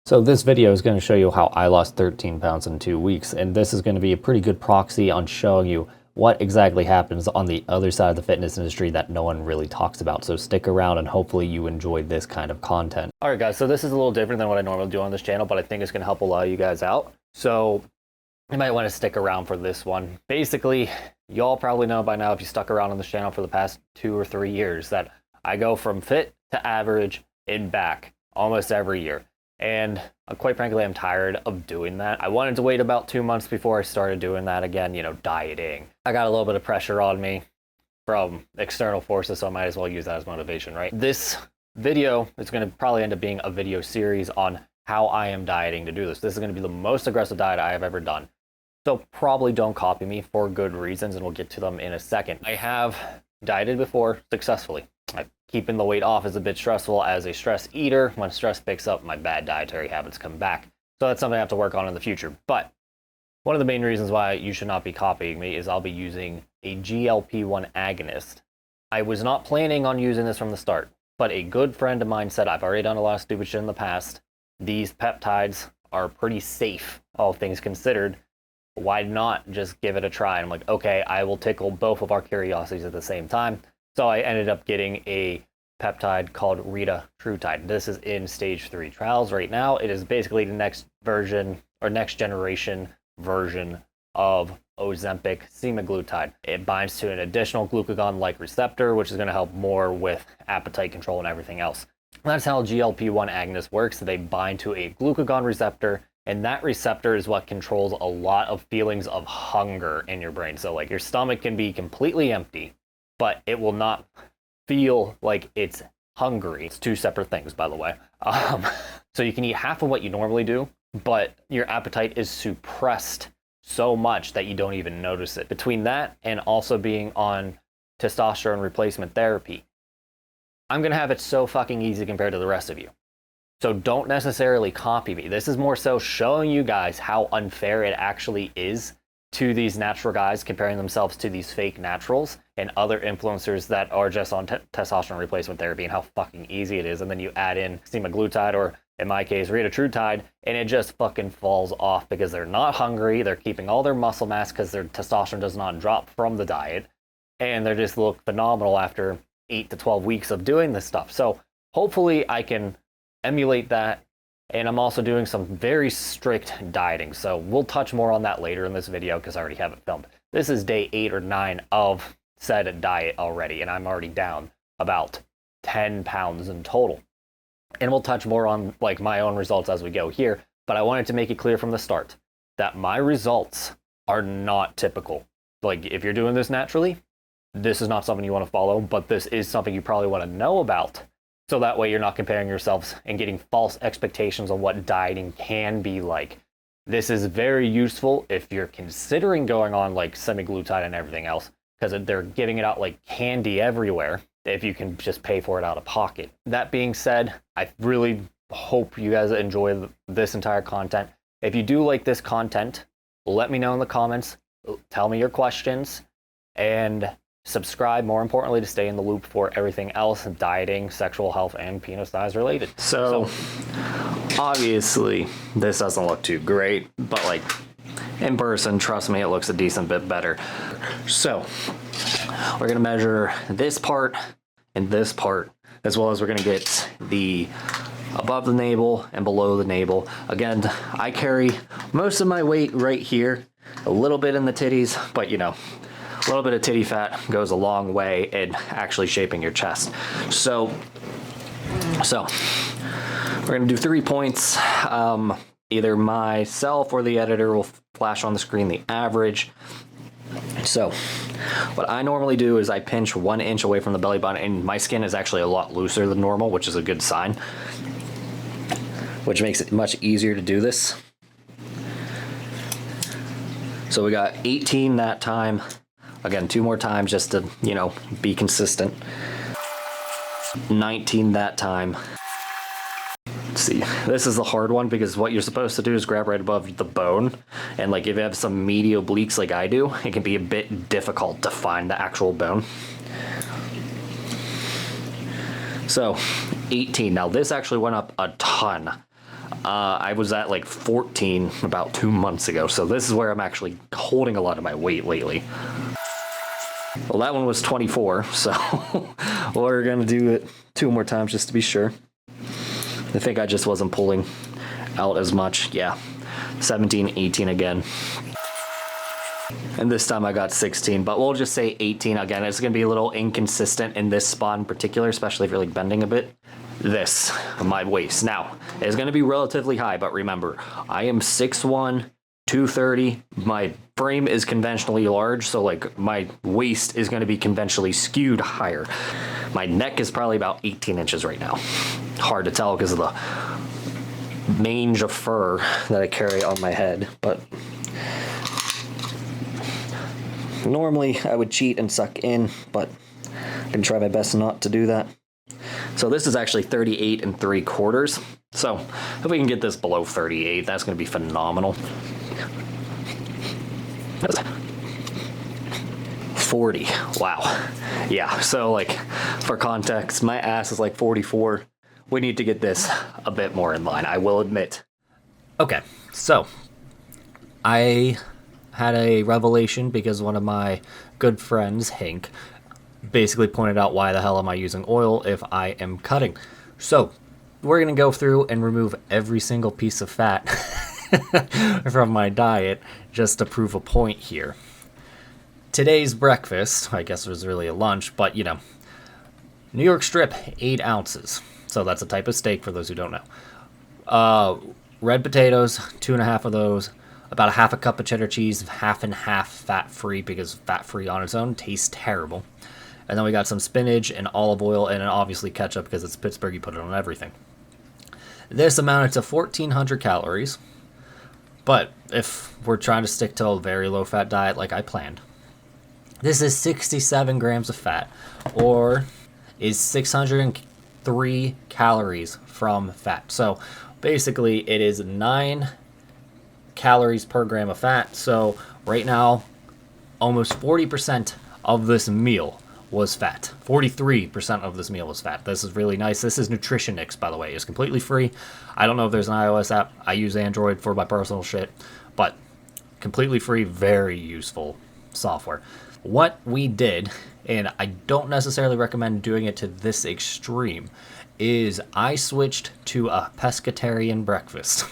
So this video is going to show you how I lost 13 pounds in 2 weeks, and this is going to be a pretty good proxy on showing you what exactly happens on the other side of the fitness industry that no one really talks about. So stick around and hopefully you enjoy this kind of content. All right, guys, so this is a little different than what I normally do on this channel, but I think it's going to help a lot of you guys out. So you might want to stick around for this one. Basically, y'all probably know by now if you stuck around on this channel for the past 2 or 3 years that I go from fit to average and back almost every year. And quite frankly, I'm tired of doing that. I wanted to wait about 2 months before I started doing that again, dieting. I got a little bit of pressure on me from external forces, so I might as well use that as motivation, right? This video is going to probably end up being a video series on how I am dieting to do this. This is going to be the most aggressive diet I have ever done. So probably don't copy me for good reasons, and we'll get to them in a second. I have dieted before successfully. Keeping the weight off is a bit stressful as a stress eater. When stress picks up, my bad dietary habits come back. So that's something I have to work on in the future. But one of the main reasons why you should not be copying me is I'll be using a GLP-1 agonist. I was not planning on using this from the start, but a good friend of mine said, I've already done a lot of stupid shit in the past. These peptides are pretty safe, all things considered. Why not just give it a try? And I'm like, okay, I will tickle both of our curiosities at the same time. So I ended up getting a peptide called Retatrutide. This is in stage 3 trials right now. It is basically the next version or next generation version of Ozempic semaglutide. It binds to an additional glucagon-like receptor, which is going to help more with appetite control and everything else. That's how GLP-1 agonist works. They bind to a glucagon receptor, and that receptor is what controls a lot of feelings of hunger in your brain. So like your stomach can be completely empty, but it will not feel like it's hungry. It's 2 separate things, by the way. So you can eat half of what you normally do, but your appetite is suppressed so much that you don't even notice it. Between that and also being on testosterone replacement therapy, I'm gonna have it so fucking easy compared to the rest of you. So don't necessarily copy me. This is more so showing you guys how unfair it actually is to these natural guys comparing themselves to these fake naturals and other influencers that are just on testosterone replacement therapy, and how fucking easy it is. And then you add in semaglutide, or in my case, Retatrutide, and it just fucking falls off because they're not hungry. They're keeping all their muscle mass because their testosterone does not drop from the diet. And they just look phenomenal after 8 to 12 weeks of doing this stuff. So hopefully I can emulate that. And I'm also doing some very strict dieting. So we'll touch more on that later in this video because I already have it filmed. This is day 8 or 9 of said diet already, and I'm already down about 10 pounds in total. And we'll touch more on like my own results as we go here, but I wanted to make it clear from the start that my results are not typical. Like if you're doing this naturally, this is not something you want to follow, but this is something you probably want to know about. So that way you're not comparing yourselves and getting false expectations on what dieting can be like. This is very useful if you're considering going on like semaglutide and everything else, because they're giving it out like candy everywhere if you can just pay for it out of pocket. That being said, I really hope you guys enjoy this entire content. If you do like this content, let me know in the comments, tell me your questions, and subscribe, more importantly, to stay in the loop for everything else, dieting, sexual health, and penis size related. So obviously this doesn't look too great, but like in person, trust me, it looks a decent bit better. So we're gonna measure this part and this part, as well as we're gonna get the above the navel and below the navel. Again, I carry most of my weight right here, a little bit in the titties, but a little bit of titty fat goes a long way in actually shaping your chest. So we're gonna do 3 points. Either myself or the editor will flash on the screen the average. So what I normally do is I pinch 1 inch away from the belly button, and my skin is actually a lot looser than normal, which is a good sign, which makes it much easier to do this. So we got 18 that time. Again, 2 more times just to, be consistent. 19 that time. Let's see, this is the hard one because what you're supposed to do is grab right above the bone. And like if you have some meaty obliques like I do, it can be a bit difficult to find the actual bone. So 18. Now this actually went up a ton. I was at like 14 about 2 months ago, so this is where I'm actually holding a lot of my weight lately. Well, that one was 24, so we're gonna do it 2 more times just to be sure. I think I just wasn't pulling out as much. Yeah, 17, 18 again. And this time I got 16, but we'll just say 18 again. It's gonna be a little inconsistent in this spot in particular, especially if you're like bending a bit. This, my waist. Now, it's gonna be relatively high, but remember, I am 6'1", 230. My frame is conventionally large, so like my waist is gonna be conventionally skewed higher. My neck is probably about 18 inches right now. Hard to tell because of the mange of fur that I carry on my head, but normally I would cheat and suck in, but I can try my best not to do that. So this is actually 38 3/4. So if we can get this below 38, that's going to be phenomenal. 40. Wow. Yeah, so like for context, my ass is like 44. We need to get this a bit more in line, I will admit. Okay, so I had a revelation because one of my good friends, Hank, basically pointed out, why the hell am I using oil if I am cutting? So we're going to go through and remove every single piece of fat from my diet just to prove a point here. Today's breakfast, I guess it was really a lunch, but you know, New York strip, 8 ounces. So that's a type of steak for those who don't know. Red potatoes, 2.5 of those. About a half a cup of cheddar cheese, half and half fat-free, because fat-free on its own tastes terrible. And then we got some spinach and olive oil, and then obviously ketchup because it's Pittsburgh, you put it on everything. This amounted to 1,400 calories, but if we're trying to stick to a very low-fat diet like I planned, this is 67 grams of fat, or is 603 calories from fat. So basically it is 9 calories per gram of fat. So right now, almost 40% of this meal was fat. 43% of this meal was fat. This is really nice. This is Nutritionix, by the way. It's completely free. I don't know if there's an iOS app. I use Android for my personal shit, but completely free, very useful software. What we did, and I don't necessarily recommend doing it to this extreme, is I switched to a pescatarian breakfast.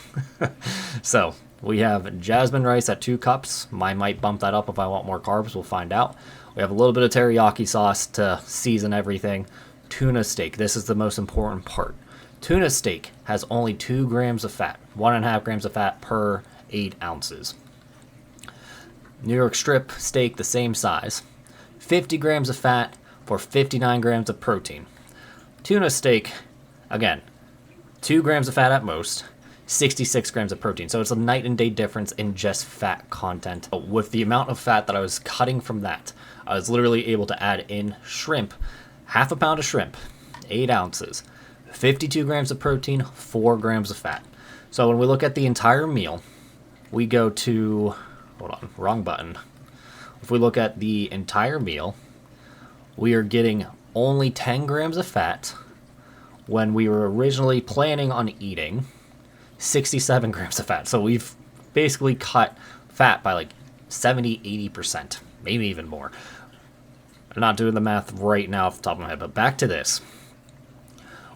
So we have jasmine rice at 2 cups. I might bump that up if I want more carbs. We'll find out. We have a little bit of teriyaki sauce to season everything. Tuna steak. This is the most important part. Tuna steak has only 2 grams of fat. 1.5 grams of fat per 8 ounces. New York strip steak, the same size. 50 grams of fat for 59 grams of protein. Tuna steak, again, 2 grams of fat at most. 66 grams of protein. So it's a night and day difference in just fat content. With the amount of fat that I was cutting from that, I was literally able to add in shrimp. Half a pound of shrimp, 8 ounces, 52 grams of protein, 4 grams of fat. So when we look at the entire meal, we go to, hold on, wrong button. If we look at the entire meal, we are getting only 10 grams of fat when we were originally planning on eating 67 grams of fat. So we've basically cut fat by like 70, 80%, maybe even more. I'm not doing the math right now off the top of my head, but back to this.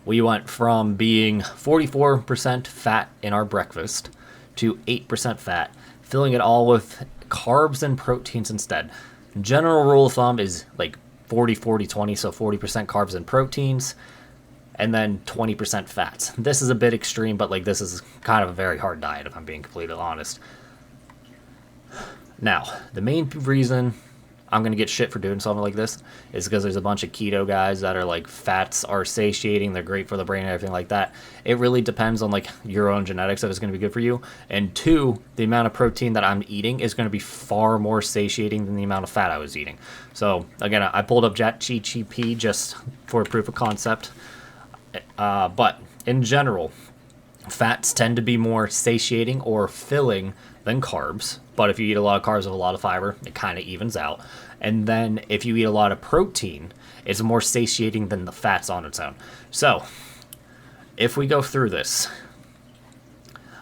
We went from being 44% fat in our breakfast to 8% fat, filling it all with carbs and proteins instead. General rule of thumb is like 40, 40, 20, so 40% carbs and proteins, and then 20% fats. This is a bit extreme, but like this is kind of a very hard diet if I'm being completely honest. Now, the main reason I'm going to get shit for doing something like this is because there's a bunch of keto guys that are like, fats are satiating, they're great for the brain and everything like that. It really depends on like your own genetics if it's going to be good for you. And 2, the amount of protein that I'm eating is going to be far more satiating than the amount of fat I was eating. So again, I pulled up ChatGPT just for proof of concept. But in general, fats tend to be more satiating or filling than carbs. But if you eat a lot of carbs with a lot of fiber, it kind of evens out. And then if you eat a lot of protein, it's more satiating than the fats on its own. So if we go through this,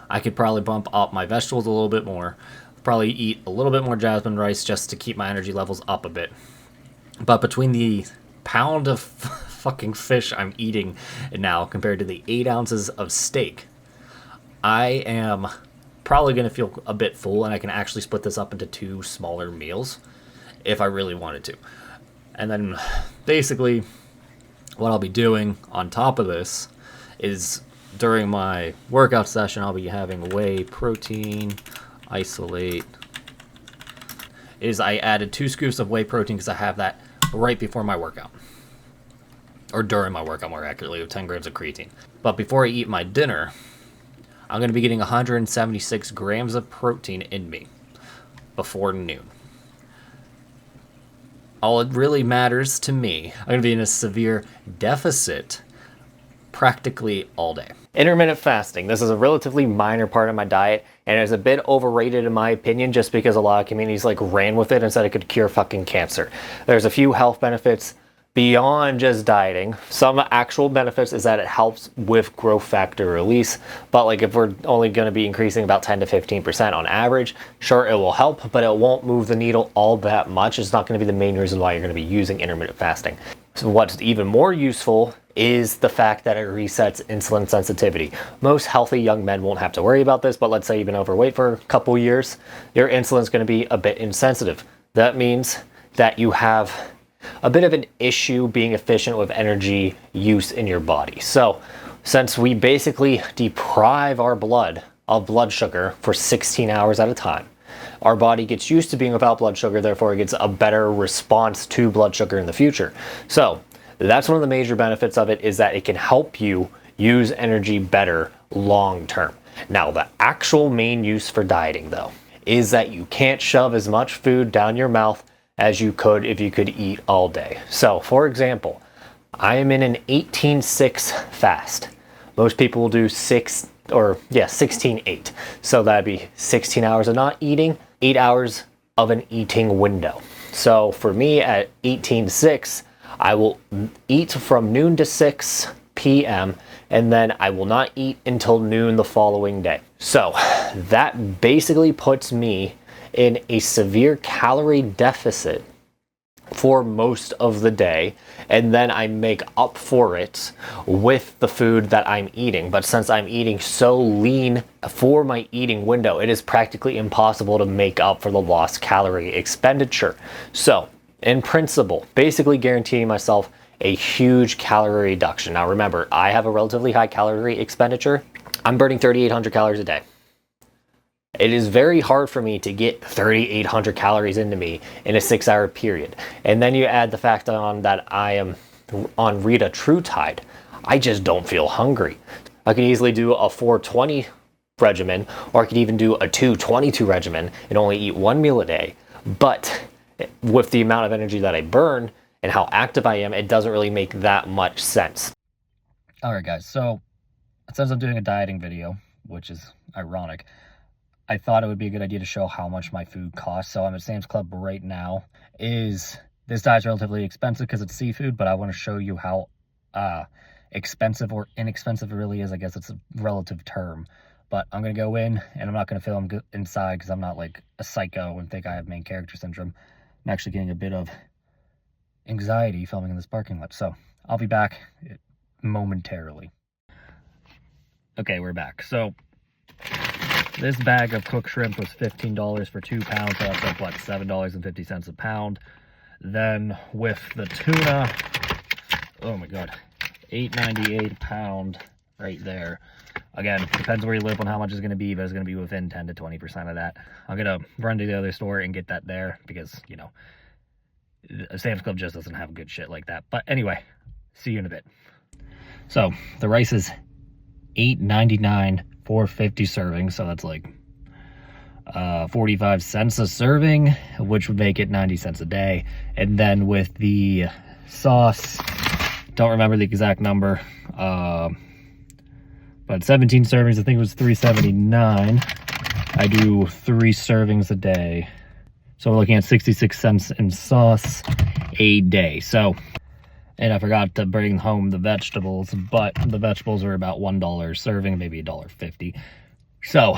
I could probably bump up my vegetables a little bit more, probably eat a little bit more jasmine rice just to keep my energy levels up a bit. But between the pound of fucking fish I'm eating now compared to the 8 ounces of steak, I am probably going to feel a bit full, and I can actually split this up into 2 smaller meals if I really wanted to. And then basically what I'll be doing on top of this is during my workout session, I'll be having whey protein isolate. I added 2 scoops of whey protein because I have that right before my workout. Or during my workout, more accurately, with 10 grams of creatine. But before I eat my dinner, I'm going to be getting 176 grams of protein in me before noon. All it really matters to me, I'm going to be in a severe deficit practically all day. Intermittent fasting. This is a relatively minor part of my diet, and it's a bit overrated in my opinion, just because a lot of communities like ran with it and said it could cure fucking cancer. There's a few health benefits beyond just dieting. Some actual benefits is that it helps with growth factor release, but like if we're only going to be increasing about 10 to 15% on average, sure, it will help, but it won't move the needle all that much. It's not going to be the main reason why you're going to be using intermittent fasting. So what's even more useful is the fact that it resets insulin sensitivity. Most healthy young men won't have to worry about this, but let's say you've been overweight for a couple years, your insulin's going to be a bit insensitive. That means that you have a bit of an issue being efficient with energy use in your body. So since we basically deprive our blood of blood sugar for 16 hours at a time, our body gets used to being without blood sugar, therefore it gets a better response to blood sugar in the future. So that's one of the major benefits of it, is that it can help you use energy better long term. Now, the actual main use for dieting though is that you can't shove as much food down your mouth as you could if you could eat all day. So for example, I am in an 18-6 fast. Most people will do 16-8. So that'd be 16 hours of not eating, 8 hours of an eating window. So for me at 18-6, I will eat from noon to 6 p.m. and then I will not eat until noon the following day. So that basically puts me in a severe calorie deficit for most of the day, and then I make up for it with the food that I'm eating. But since I'm eating so lean for my eating window, it is practically impossible to make up for the lost calorie expenditure. So in principle, basically guaranteeing myself a huge calorie reduction. Now remember, I have a relatively high calorie expenditure. I'm burning 3,800 calories a day. It is very hard for me to get 3,800 calories into me in a 6-hour period. And then you add the fact on that I am on Retatrutide. I just don't feel hungry. I can easily do a 420 regimen, or I could even do a 222 regimen and only eat 1 meal a day. But with the amount of energy that I burn and how active I am, it doesn't really make that much sense. All right, guys. So since I'm doing a dieting video, which is ironic, I thought it would be a good idea to show how much my food costs. So I'm at Sam's Club right now. This diet's relatively expensive because it's seafood, but I want to show you how expensive or inexpensive it really is. I guess it's a relative term. But I'm going to go in, and I'm not going to film inside because I'm not like a psycho and think I have main character syndrome. I'm actually getting a bit of anxiety filming in this parking lot. So I'll be back momentarily. Okay, we're back. So this bag of cooked shrimp was $15 for 2 pounds, so that's like, what, $7.50 a pound. Then with the tuna, oh my god, $8.98 a pound right there. Again, depends where you live on how much it's going to be, but it's going to be within 10 to 20% of that. I'm going to run to the other store and get that there because, you know, Sam's Club just doesn't have good shit like that. But anyway, see you in a bit. So the rice is $8.99 for 50 servings, so that's like 45 cents a serving, which would make it 90 cents a day. And then with the sauce, don't remember the exact number, but 17 servings, I think it was $3.79. I do 3 servings a day, so we're looking at 66 cents in sauce a day. So, and I forgot to bring home the vegetables, but the vegetables are about $1 serving, maybe $1.50. So,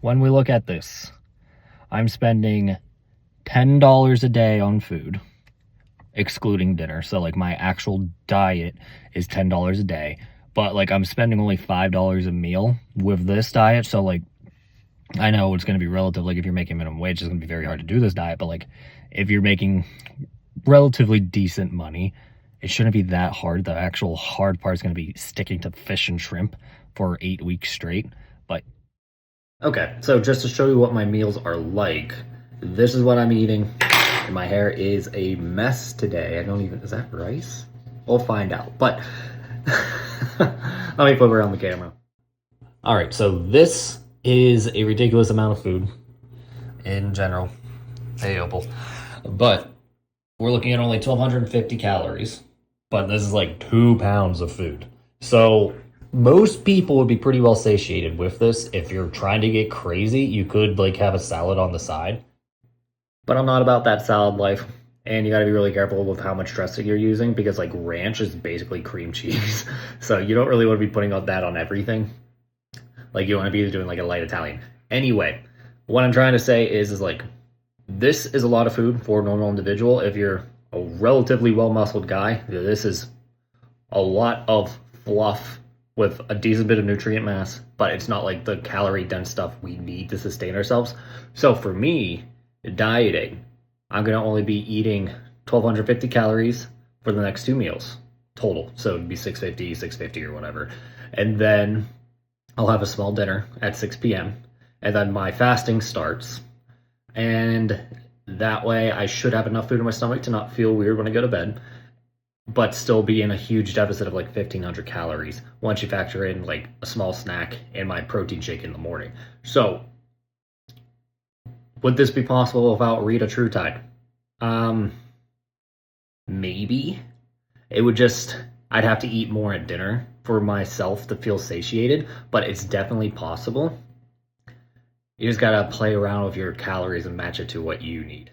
when we look at this, I'm spending $10 a day on food, excluding dinner. So, like, my actual diet is $10 a day. But, like, I'm spending only $5 a meal with this diet. So, like, I know it's going to be relative. Like, if you're making minimum wage, it's going to be very hard to do this diet. But, like, if you're making relatively decent money, it shouldn't be that hard. The actual hard part is going to be sticking to fish and shrimp for 8 weeks straight. But okay, so just to show you what my meals are like, this is what I'm eating. And my hair is a mess today. I don't even, is that rice? We'll find out. But let me flip around the camera. All right, so this is a ridiculous amount of food in general. Hey, Opal. But we're looking at only 1,250 calories, but this is like 2 pounds of food. So most people would be pretty well satiated with this. If you're trying to get crazy, you could like have a salad on the side. But I'm not about that salad life. And you gotta be really careful with how much dressing you're using, because like ranch is basically cream cheese. So you don't really want to be putting that on everything. Like you want to be doing like a light Italian. Anyway, what I'm trying to say is like, this is a lot of food for a normal individual. If you're a relatively well-muscled guy, this is a lot of fluff with a decent bit of nutrient mass, but it's not like the calorie-dense stuff we need to sustain ourselves. So for me, dieting, I'm going to only be eating 1,250 calories for the next 2 meals total. So it'd be 650 or whatever. And then I'll have a small dinner at 6 p.m. And then my fasting starts. And that way I should have enough food in my stomach to not feel weird when I go to bed, but still be in a huge deficit of like 1,500 calories once you factor in like a small snack and my protein shake in the morning. So would this be possible without Retatrutide? Maybe. It would just, I'd have to eat more at dinner for myself to feel satiated, but it's definitely possible. You just gotta play around with your calories and match it to what you need.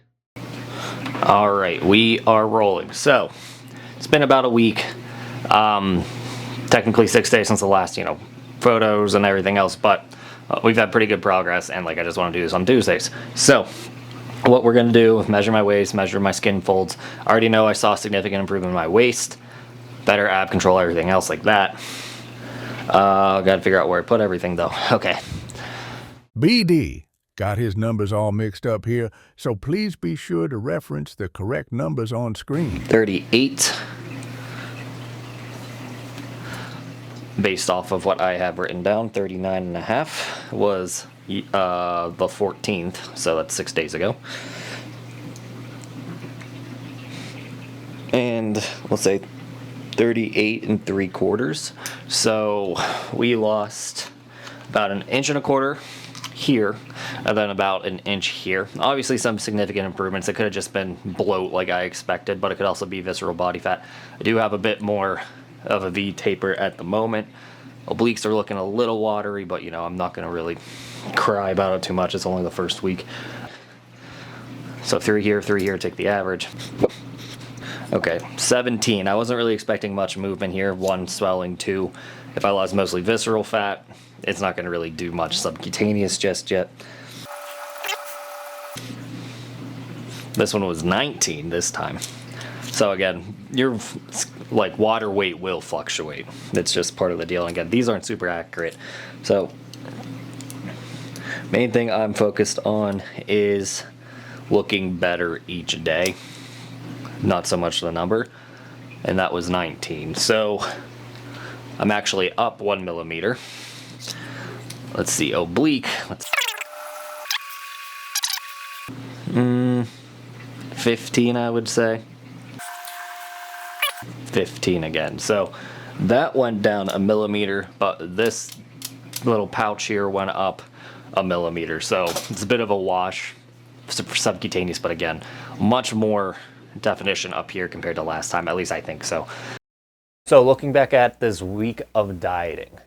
All right, we are rolling. So it's been about a week, technically 6 days since the last, photos and everything else, but we've had pretty good progress, and like I just want to do this on Tuesdays. So what we're gonna do, measure my waist, measure my skin folds. I already know I saw significant improvement in my waist, better ab control, everything else like that. Gotta figure out where I put everything though. Okay. BD got his numbers all mixed up here, so please be sure to reference the correct numbers on screen. 38. Based off of what I have written down, 39.5 was the 14th, so that's 6 days ago. And let's say 38 3/4. So we lost about 1.25 inches here, and then about 1 inch here. Obviously some significant improvements. It could have just been bloat like I expected, but it could also be visceral body fat. I do have a bit more of a V taper at the moment. Obliques are looking a little watery, but I'm not going to really cry about it too much. It's only the first week. So 3 here, take the average. Okay, 17. I wasn't really expecting much movement here. 1, swelling. 2, if I lost mostly visceral fat, it's not going to really do much subcutaneous just yet. This one was 19 this time. So again, your like water weight will fluctuate. It's just part of the deal. And again, these aren't super accurate. So main thing I'm focused on is looking better each day, not so much the number. And that was 19. So I'm actually up 1 millimeter. Let's see, oblique. 15, I would say. 15 again. So that went down 1 millimeter, but this little pouch here went up 1 millimeter. So it's a bit of a wash for subcutaneous, but again, much more definition up here compared to last time. At least I think so. So looking back at this week of dieting,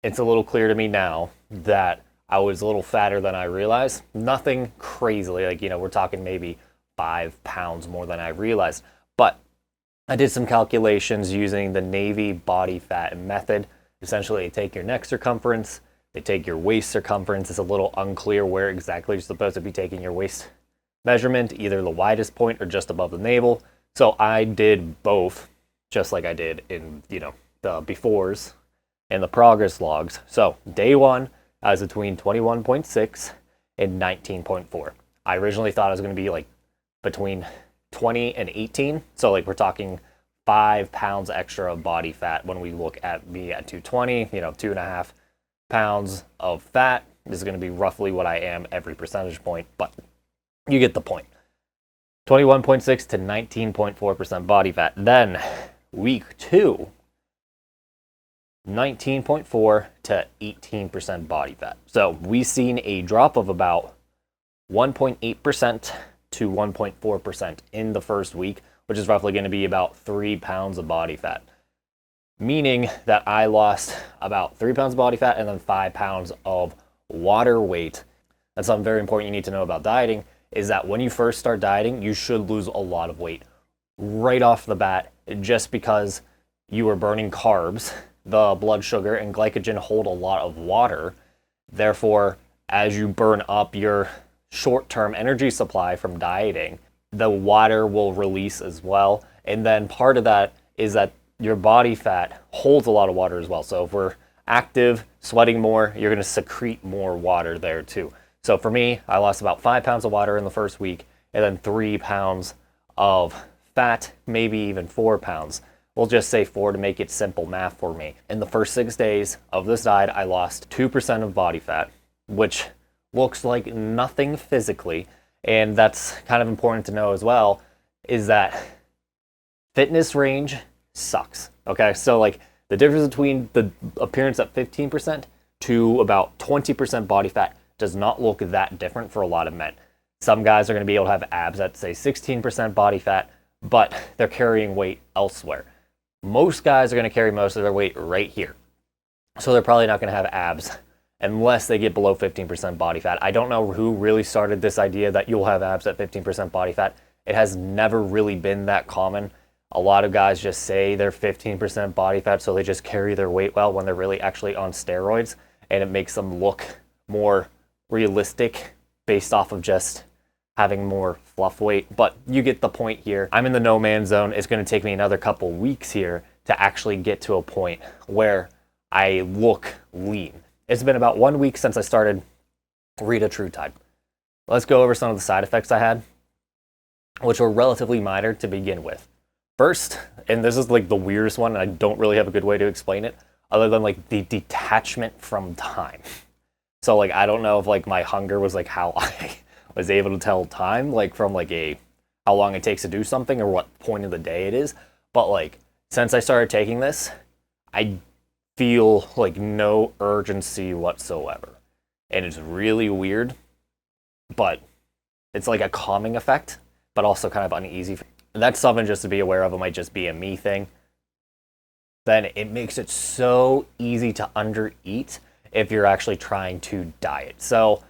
it's a little clear to me now that I was a little fatter than I realized. Nothing crazily, like, we're talking maybe 5 pounds more than I realized. But I did some calculations using the Navy body fat method. Essentially, you take your neck circumference, They take your waist circumference. It's a little unclear where exactly you're supposed to be taking your waist measurement, either the widest point or just above the navel. So I did both, just like I did in, the befores and the progress logs. So day 1, I was between 21.6 and 19.4. I originally thought I was going to be like between 20 and 18. So like we're talking 5 pounds extra of body fat when we look at me at 220, 2.5 pounds of fat is going to be roughly what I am every percentage point, but you get the point. 21.6 to 19.4% body fat. Then week 2, 19.4 to 18% body fat. So we've seen a drop of about 1.8% to 1.4% in the first week, which is roughly going to be about 3 pounds of body fat. Meaning that I lost about 3 pounds of body fat and then 5 pounds of water weight. That's something very important you need to know about dieting, is that when you first start dieting, you should lose a lot of weight right off the bat, just because you are burning carbs. The blood sugar and glycogen hold a lot of water. Therefore, as you burn up your short-term energy supply from dieting, the water will release as well. And then part of that is that your body fat holds a lot of water as well. So if we're active, sweating more, you're going to secrete more water there too. So for me, I lost about 5 pounds of water in the first week, and then 3 pounds of fat, maybe even 4 pounds. We'll just say 4 to make it simple math for me. In the first 6 days of this diet, I lost 2% of body fat, which looks like nothing physically. And that's kind of important to know as well, is that fitness range sucks. Okay, so like the difference between the appearance at 15% to about 20% body fat does not look that different for a lot of men. Some guys are going to be able to have abs at, say, 16% body fat, but they're carrying weight elsewhere. Most guys are going to carry most of their weight right here. So they're probably not going to have abs unless they get below 15% body fat. I don't know who really started this idea that you'll have abs at 15% body fat. It has never really been that common. A lot of guys just say they're 15% body fat, so they just carry their weight well when they're really actually on steroids, and it makes them look more realistic based off of just having more fluff weight. But you get the point here. I'm in the no man's zone. It's going to take me another couple weeks here to actually get to a point where I look lean. It's been about 1 week since I started Retatrutide. Let's go over some of the side effects I had, which were relatively minor to begin with. First, and this is like the weirdest one, and I don't really have a good way to explain it, other than like the detachment from time. So like, I don't know if like my hunger was like how I was able to tell time, like from like how long it takes to do something or what point of the day it is. But like, since I started taking this, I feel like no urgency whatsoever. And it's really weird, but it's like a calming effect, but also kind of uneasy. That's something just to be aware of. It might just be a me thing. Then it makes it so easy to undereat if you're actually trying to diet. So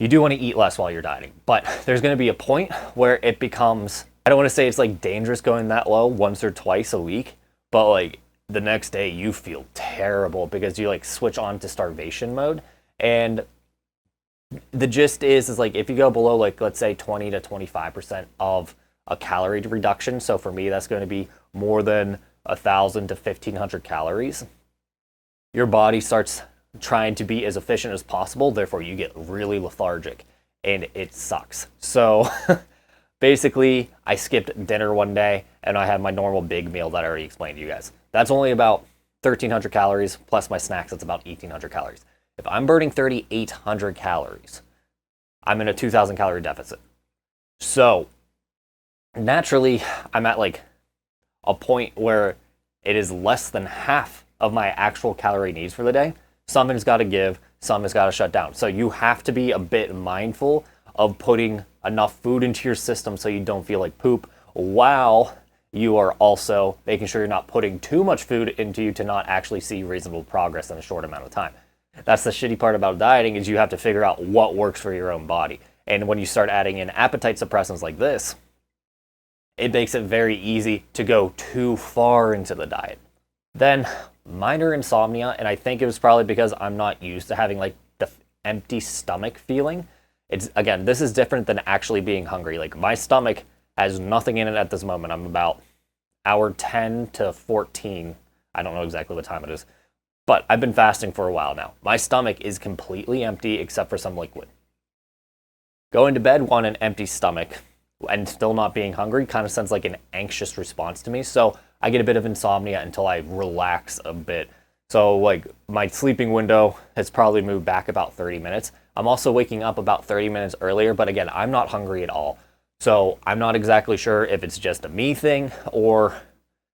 you do want to eat less while you're dieting, but there's going to be a point where it becomes, I don't want to say it's like dangerous going that low once or twice a week, but like the next day you feel terrible because you like switch on to starvation mode. And the gist is like if you go below like, let's say 20 to 25% of a calorie reduction. So for me, that's going to be more than 1,000 to 1,500 calories. Your body starts trying to be as efficient as possible. Therefore, you get really lethargic and it sucks. So basically, I skipped dinner one day and I had my normal big meal that I already explained to you guys. That's only about 1,300 calories plus my snacks. That's about 1,800 calories. If I'm burning 3,800 calories, I'm in a 2,000 calorie deficit. So naturally, I'm at like a point where it is less than half of my actual calorie needs for the day. Something's got to give, something's got to shut down. So you have to be a bit mindful of putting enough food into your system so you don't feel like poop, while you are also making sure you're not putting too much food into you to not actually see reasonable progress in a short amount of time. That's the shitty part about dieting, is you have to figure out what works for your own body. And when you start adding in appetite suppressants like this, it makes it very easy to go too far into the diet. Then minor insomnia, and I think it was probably because I'm not used to having like the empty stomach feeling. It's, again, this is different than actually being hungry. Like, my stomach has nothing in it at this moment. I'm about hour 10 to 14. I don't know exactly what time it is, but I've been fasting for a while now. My stomach is completely empty except for some liquid. Going to bed on an empty stomach and still not being hungry kind of sounds like an anxious response to me. So I get a bit of insomnia until I relax a bit. So like my sleeping window has probably moved back about 30 minutes. I'm also waking up about 30 minutes earlier, but again, I'm not hungry at all. So I'm not exactly sure if it's just a me thing or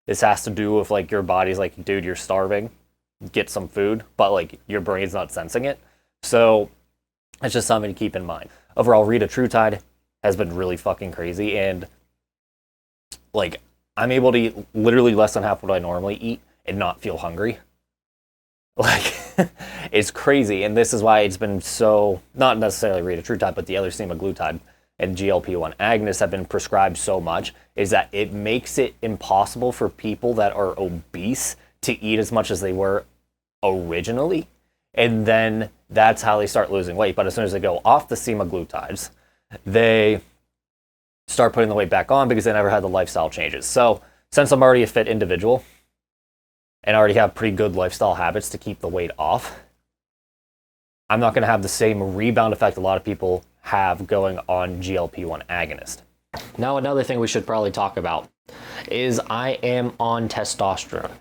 this has to do with like your body's like, dude, you're starving, get some food, but like your brain's not sensing it. So it's just something to keep in mind. Overall, Retatrutide has been really fucking crazy, and like I'm able to eat literally less than half what I normally eat and not feel hungry. Like, it's crazy, and this is why it's been so, not necessarily Retatrutide, but the other semaglutide and GLP-1 agonists have been prescribed so much, is that it makes it impossible for people that are obese to eat as much as they were originally, and then that's how they start losing weight. But as soon as they go off the semaglutides, they start putting the weight back on because they never had the lifestyle changes. So since I'm already a fit individual and already have pretty good lifestyle habits to keep the weight off, I'm not going to have the same rebound effect a lot of people have going on GLP-1 agonist. Now, another thing we should probably talk about is I am on testosterone,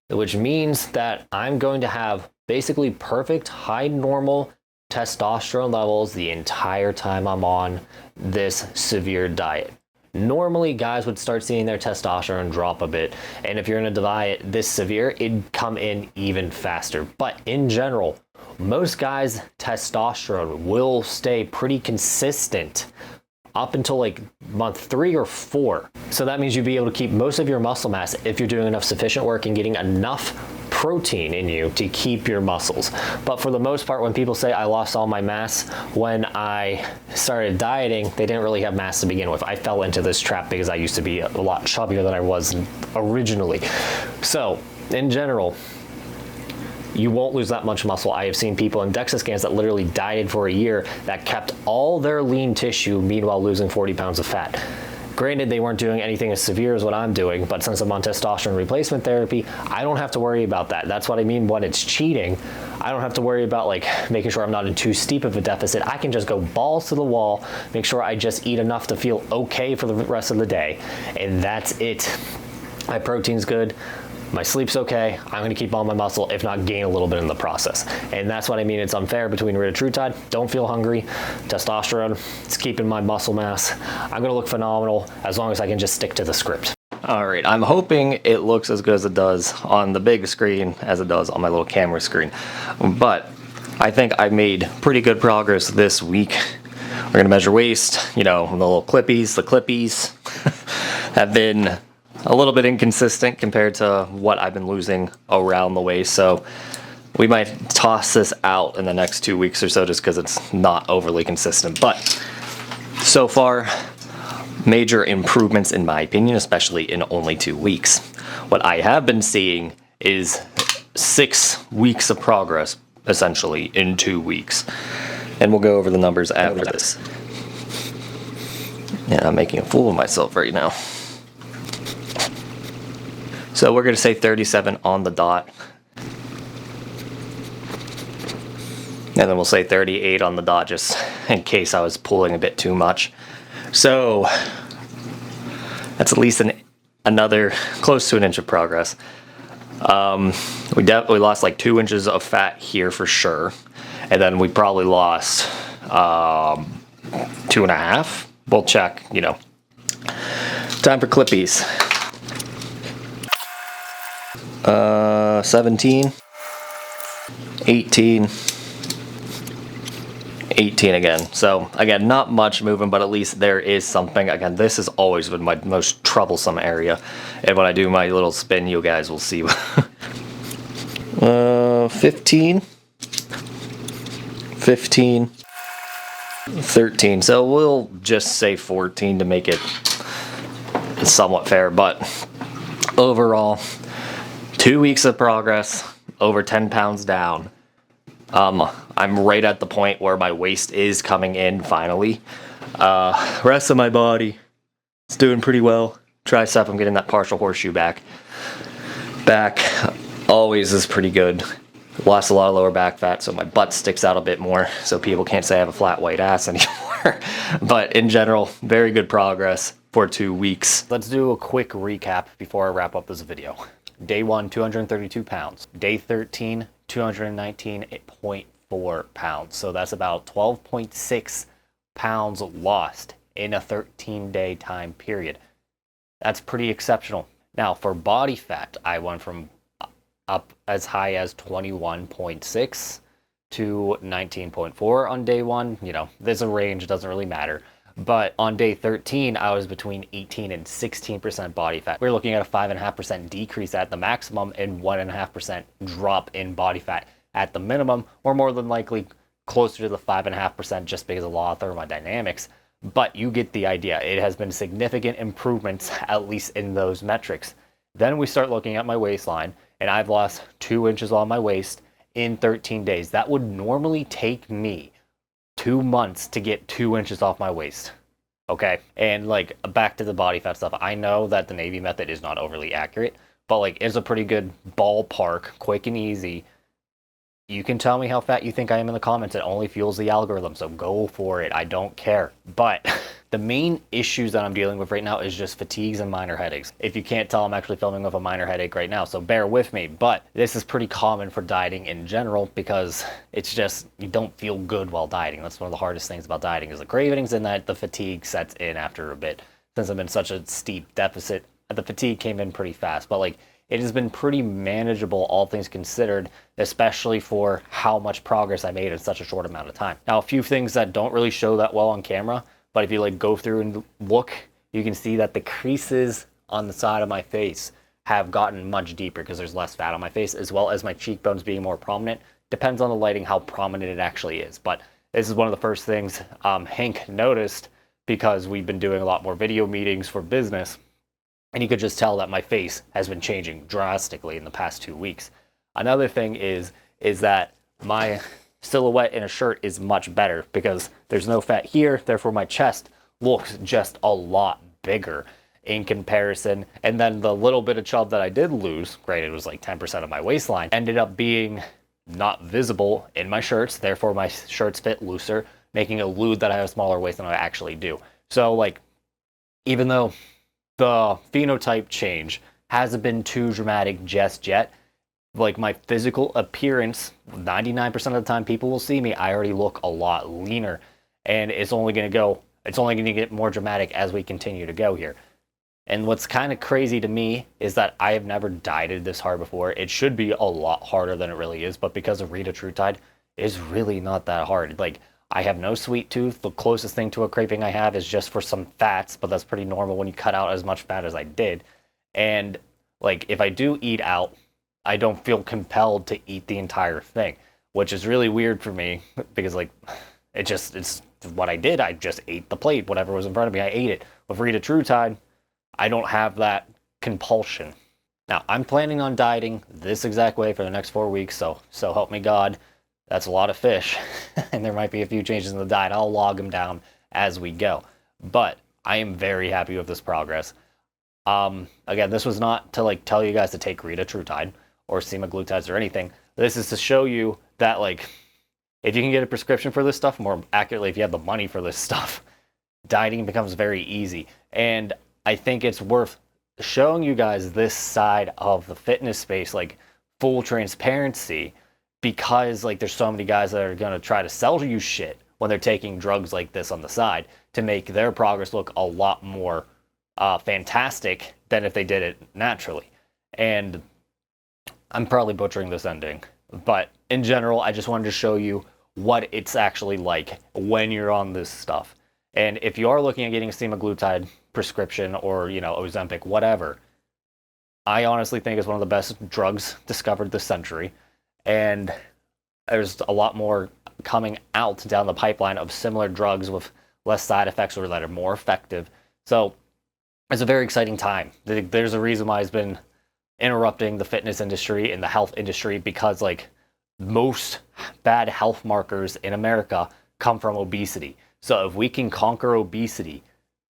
which means that I'm going to have basically perfect high normal testosterone levels the entire time I'm on this severe diet. Normally, guys would start seeing their testosterone drop a bit, and if you're in a diet this severe, it'd come in even faster. But in general, most guys' testosterone will stay pretty consistent up until like month 3 or 4. So that means you'd be able to keep most of your muscle mass if you're doing enough sufficient work and getting enough protein in you to keep your muscles. But for the most part, when people say I lost all my mass when I started dieting, they didn't really have mass to begin with. I fell into this trap because I used to be a lot chubbier than I was originally. So in general, you won't lose that much muscle. I have seen people in DEXA scans that literally dieted for a year that kept all their lean tissue, meanwhile losing 40 pounds of fat. Granted, they weren't doing anything as severe as what I'm doing, but since I'm on testosterone replacement therapy, I don't have to worry about that. That's what I mean when it's cheating. I don't have to worry about like making sure I'm not in too steep of a deficit. I can just go balls to the wall, make sure I just eat enough to feel okay for the rest of the day, and that's it. My protein's good. My sleep's okay. I'm going to keep all my muscle, if not gain a little bit in the process. And that's what I mean. It's unfair between Retatrutide, don't feel hungry, testosterone, it's keeping my muscle mass. I'm going to look phenomenal as long as I can just stick to the script. All right, I'm hoping it looks as good as it does on the big screen as it does on my little camera screen. But I think I made pretty good progress this week. We're going to measure waist, you know, the little clippies. The clippies have been a little bit inconsistent compared to what I've been losing around the waist, so we might toss this out in the next 2 weeks or so just because it's not overly consistent. But so far, major improvements in my opinion, especially in only 2 weeks. What I have been seeing is 6 weeks of progress, essentially, in 2 weeks. And we'll go over the numbers after this. Yeah, I'm making a fool of myself right now. So we're going to say 37 on the dot. And then we'll say 38 on the dot just in case I was pulling a bit too much. So that's at least another close to an inch of progress. We definitely lost like 2 inches of fat here for sure. And then we probably lost 2.5. We'll check, you know. Time for clippies. 17, 18, 18 again. So again, not much moving, but at least there is something. Again, this has always been my most troublesome area, and when I do my little spin, you guys will see. 15, 15, 13. So we'll just say 14 to make it somewhat fair, but overall, 2 weeks of progress, over 10 pounds down. I'm right at the point where my waist is coming in finally. Rest of my body, it's doing pretty well. Tricep, I'm getting that partial horseshoe back. Back always is pretty good. Lost a lot of lower back fat, so my butt sticks out a bit more, so people can't say I have a flat white ass anymore. But in general, very good progress for 2 weeks. Let's do a quick recap before I wrap up this video. Day 1, 232 pounds. Day 13, 219.4 pounds. So that's about 12.6 pounds lost in a 13-day time period. That's pretty exceptional. Now, for body fat, I went from up as high as 21.6 to 19.4 on day 1. You know, there's a range, doesn't really matter. But on day 13, I was between 18 and 16% body fat. We're looking at a 5.5% decrease at the maximum and 1.5% drop in body fat at the minimum, or more than likely closer to the 5.5% just because of law of thermodynamics. But you get the idea. It has been significant improvements, at least in those metrics. Then we start looking at my waistline, and I've lost 2 inches on my waist in 13 days. That would normally take me 2 months to get 2 inches off my waist. Okay, and like back to the body fat stuff, I know that the Navy method is not overly accurate, but like it's a pretty good ballpark, quick and easy. You can tell me how fat you think I am in the comments. It only fuels the algorithm, so go for it. I don't care. But the main issues that I'm dealing with right now is just fatigues and minor headaches. If you can't tell, I'm actually filming with a minor headache right now, so bear with me. But this is pretty common for dieting in general because it's just, you don't feel good while dieting. That's one of the hardest things about dieting is the cravings, and that the fatigue sets in after a bit. Since I'm in such a steep deficit, the fatigue came in pretty fast. But like, it has been pretty manageable, all things considered, especially for how much progress I made in such a short amount of time. Now, a few things that don't really show that well on camera, but if you like go through and look, you can see that the creases on the side of my face have gotten much deeper because there's less fat on my face, as well as my cheekbones being more prominent. Depends on the lighting how prominent it actually is. But this is one of the first things Hank noticed because we've been doing a lot more video meetings for business. And you could just tell that my face has been changing drastically in the past 2 weeks. Another thing is that my silhouette in a shirt is much better because there's no fat here. Therefore, my chest looks just a lot bigger in comparison. And then the little bit of chub that I did lose, granted it was like 10% of my waistline, ended up being not visible in my shirts. Therefore, my shirts fit looser, making it elude that I have a smaller waist than I actually do. So like, even though the phenotype change hasn't been too dramatic just yet, like my physical appearance, 99% of the time people will see me, I already look a lot leaner, and it's only going to get more dramatic as we continue to go here. And what's kind of crazy to me is that I have never dieted this hard before. It should be a lot harder than it really is, but because of Retatrutide, it's really not that hard. Like, I have no sweet tooth. The closest thing to a craving I have is just for some fats, but that's pretty normal when you cut out as much fat as I did. And like, if I do eat out, I don't feel compelled to eat the entire thing, which is really weird for me because like, it's what I did. I just ate the plate, whatever was in front of me, I ate it. With Retatrutide, I don't have that compulsion. Now, I'm planning on dieting this exact way for the next 4 weeks, so help me God. That's a lot of fish, and there might be a few changes in the diet. I'll log them down as we go. But I am very happy with this progress. Again, this was not to like tell you guys to take Retatrutide or semaglutides or anything. This is to show you that like, if you can get a prescription for this stuff, more accurately, if you have the money for this stuff, dieting becomes very easy. And I think it's worth showing you guys this side of the fitness space, like full transparency, because like there's so many guys that are going to try to sell you shit when they're taking drugs like this on the side to make their progress look a lot more fantastic than if they did it naturally. And I'm probably butchering this ending, but in general, I just wanted to show you what it's actually like when you're on this stuff. And if you are looking at getting a semaglutide prescription or, you know, Ozempic, whatever, I honestly think it's one of the best drugs discovered this century. And there's a lot more coming out down the pipeline of similar drugs with less side effects or that are more effective. So it's a very exciting time. There's a reason why it's been interrupting the fitness industry and the health industry, because like most bad health markers in America come from obesity. So if we can conquer obesity,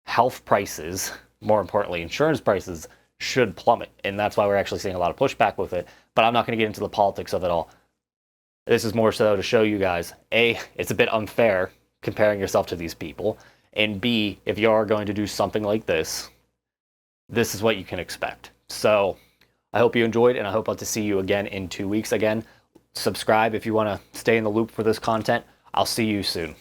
health prices, more importantly insurance prices, should plummet. And that's why we're actually seeing a lot of pushback with it. But I'm not going to get into the politics of it all. This is more so to show you guys, A, it's a bit unfair comparing yourself to these people, and B, if you are going to do something like this, this is what you can expect. So I hope you enjoyed, and I hope to see you again in 2 weeks. Again, subscribe if you want to stay in the loop for this content. I'll see you soon.